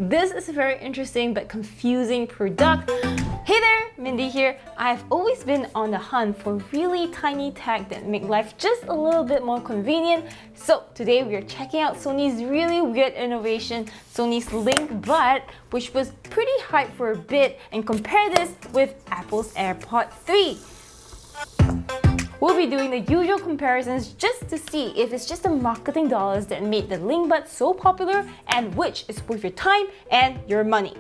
This is a very interesting but confusing product. Hey there, Mindy here. I've always been on the hunt for really tiny tech that make life just a little bit more convenient. So today we are checking out Sony's really weird innovation, Sony's Linkbud, which was pretty hyped for a bit, and compare this with Apple's AirPods 3. We'll be doing the usual comparisons just to see if it's just the marketing dollars that made the Linkbuds so popular and which is worth your time and your money.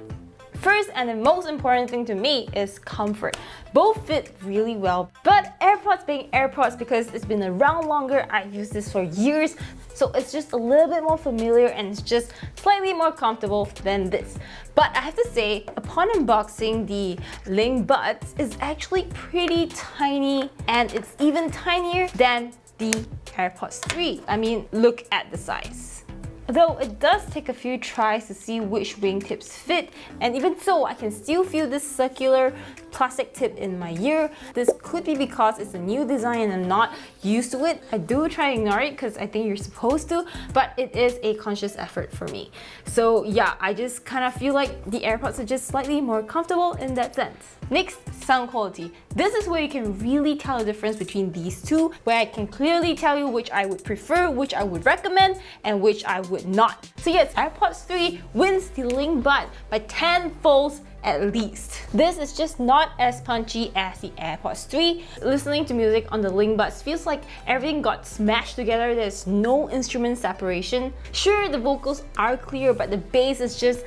First and the most important thing to me is comfort. Both fit really well, but AirPods being AirPods, because it's been around longer, I've used this for years, so it's just a little bit more familiar and it's just slightly more comfortable than this. But I have to say, upon unboxing, the Linkbuds is actually pretty tiny, and it's even tinier than the AirPods 3. I mean, look at the size. Though it does take a few tries to see which wingtips fit, and even so, I can still feel this circular plastic tip in my ear. This could be because it's a new design and I'm not used to it. I do try to ignore it because I think you're supposed to, but it is a conscious effort for me. So yeah, I just kind of feel like the AirPods are just slightly more comfortable in that sense. Next, sound quality. This is where you can really tell the difference between these two, where I can clearly tell you which I would prefer, which I would recommend, and which I would not. So yes, AirPods 3 wins the Linkbud by 10 folds at least. This is just not as punchy as the AirPods 3. Listening to music on the Linkbuds feels like everything got smashed together. There's no instrument separation. Sure, the vocals are clear, but the bass is just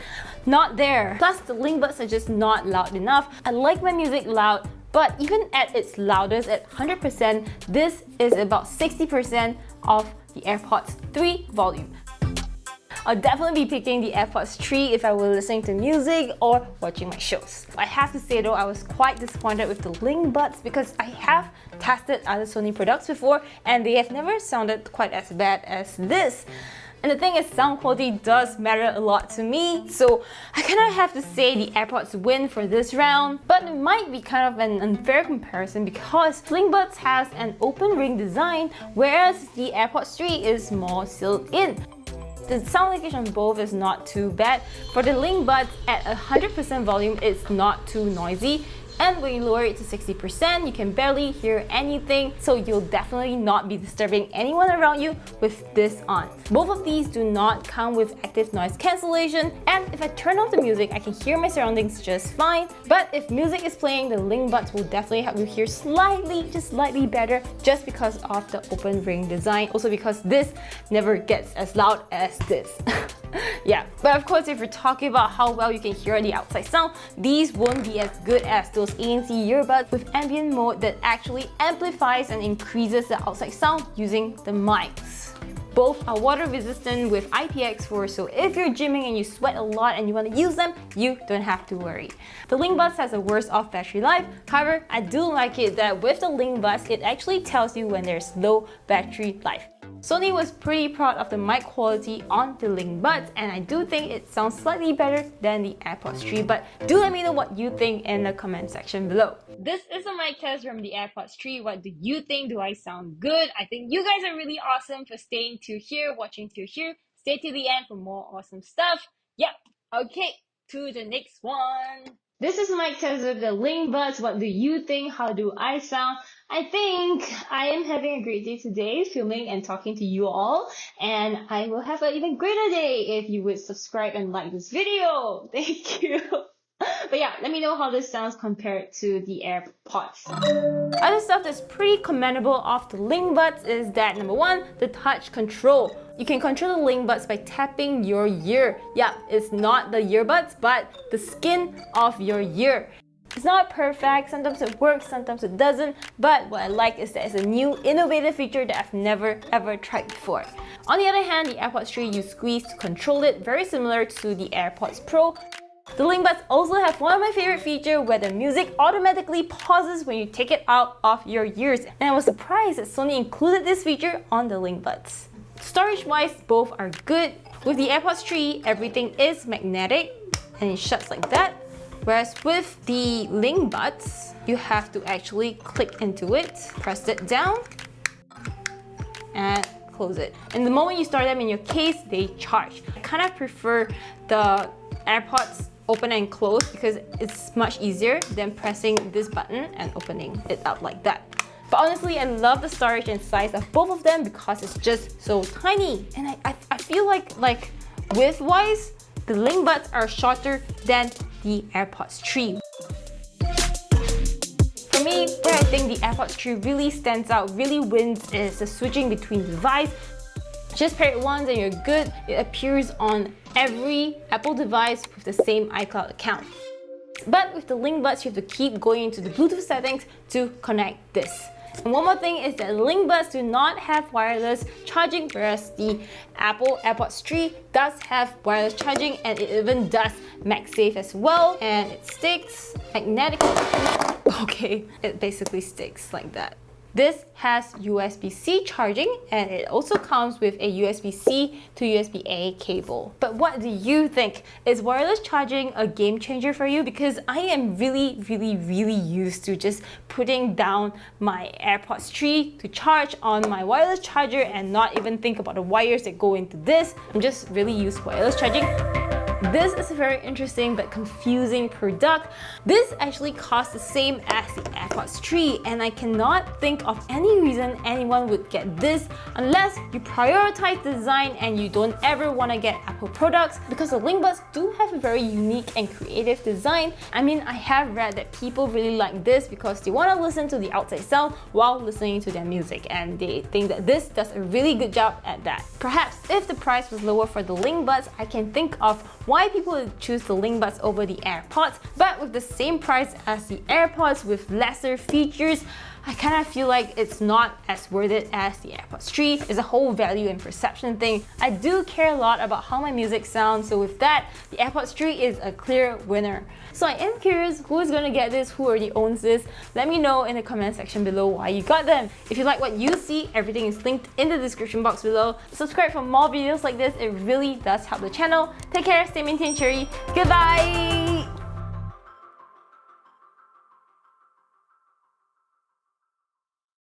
not there. Plus, the Linkbuds are just not loud enough. I like my music loud, but even at its loudest, at 100%, this is about 60% of the AirPods 3 volume. I'll definitely be picking the AirPods 3 if I were listening to music or watching my shows. I have to say though, I was quite disappointed with the Linkbuds because I have tested other Sony products before and they have never sounded quite as bad as this. And the thing is, sound quality does matter a lot to me, so I kind of have to say the AirPods win for this round. But it might be kind of an unfair comparison because Linkbuds has an open ring design, whereas the AirPods 3 is more sealed in. The sound leakage on both is not too bad. For the Linkbuds, at 100% volume, it's not too noisy. And when you lower it to 60%, you can barely hear anything, so you'll definitely not be disturbing anyone around you with this on. Both of these do not come with active noise cancellation, and if I turn off the music, I can hear my surroundings just fine. But if music is playing, the Linkbuds will definitely help you hear slightly, just slightly better, just because of the open ring design. Also because this never gets as loud as this. Yeah, but of course, if you're talking about how well you can hear the outside sound, these won't be as good as those ANC earbuds with ambient mode that actually amplifies and increases the outside sound using the mics. Both are water resistant with IPX4, so if you're gymming and you sweat a lot and you want to use them, you don't have to worry. The Linkbuds has a worse off battery life. However, I do like it that with the Linkbuds, it actually tells you when there's low battery life. Sony was pretty proud of the mic quality on the Linkbuds, and I do think it sounds slightly better than the AirPods 3, but do let me know what you think in the comment section below. This is a mic test from the AirPods 3. What do you think? Do I sound good? I think you guys are really awesome for staying till here, watching till here. Stay till the end for more awesome stuff. Yep, okay, to the next one. This is my test with the Linkbuds. What do you think? How do I sound? I think I am having a great day today, filming and talking to you all, and I will have an even greater day if you would subscribe and like this video. Thank you. But yeah, let me know how this sounds compared to the AirPods. Other stuff that's pretty commendable of the Linkbuds is that number one, the touch control. You can control the Linkbuds by tapping your ear. Yeah, it's not the earbuds, but the skin of your ear. It's not perfect, sometimes it works, sometimes it doesn't, but what I like is that it's a new innovative feature that I've never ever tried before. On the other hand, the AirPods 3 you squeeze to control it, very similar to the AirPods Pro. The Linkbuds also have one of my favorite features where the music automatically pauses when you take it out of your ears, and I was surprised that Sony included this feature on the Linkbuds. Storage-wise, both are good. With the AirPods 3, everything is magnetic and it shuts like that. Whereas with the Linkbuds, you have to actually click into it, press it down, and close it. And the moment you start them in your case, they charge. I kind of prefer the AirPods open and close because it's much easier than pressing this button and opening it up like that. But honestly, I love the storage and size of both of them because it's just so tiny. And I feel like width-wise, the Linkbuds are shorter than the AirPods 3. For me, where I think the AirPods 3 really stands out, really wins, is the switching between device. Just pair it once and you're good. It appears on every Apple device with the same iCloud account. But with the Linkbuds, you have to keep going into the Bluetooth settings to connect this. And one more thing is that Linkbuds do not have wireless charging, whereas the Apple AirPods 3 does have wireless charging, and it even does MagSafe as well, and it sticks magnetically. Okay, it basically sticks like that. This has USB-C charging, and it also comes with a USB-C to USB-A cable. But what do you think? Is wireless charging a game changer for you? Because I am really used to just putting down my AirPods 3 to charge on my wireless charger and not even think about the wires that go into this. I'm just really used to wireless charging. This is a very interesting but confusing product. This actually costs the same as the AirPods 3, and I cannot think of any reason anyone would get this unless you prioritize design and you don't ever want to get Apple products, because the Linkbuds do have a very unique and creative design. I mean, I have read that people really like this because they want to listen to the outside sound while listening to their music, and they think that this does a really good job at that. Perhaps if the price was lower for the Linkbuds, I can think of why people would choose the Linkbuds over the AirPods, but with the same price as the AirPods with lesser features, I kind of feel like it's not as worth it as the AirPods 3. It's a whole value and perception thing. I do care a lot about how my music sounds, so with that, the AirPods 3 is a clear winner. So I am curious who is going to get this, who already owns this. Let me know in the comment section below why you got them. If you like what you see, everything is linked in the description box below. Subscribe for more videos like this, it really does help the channel. Take care, stay maintained, cheery. Goodbye!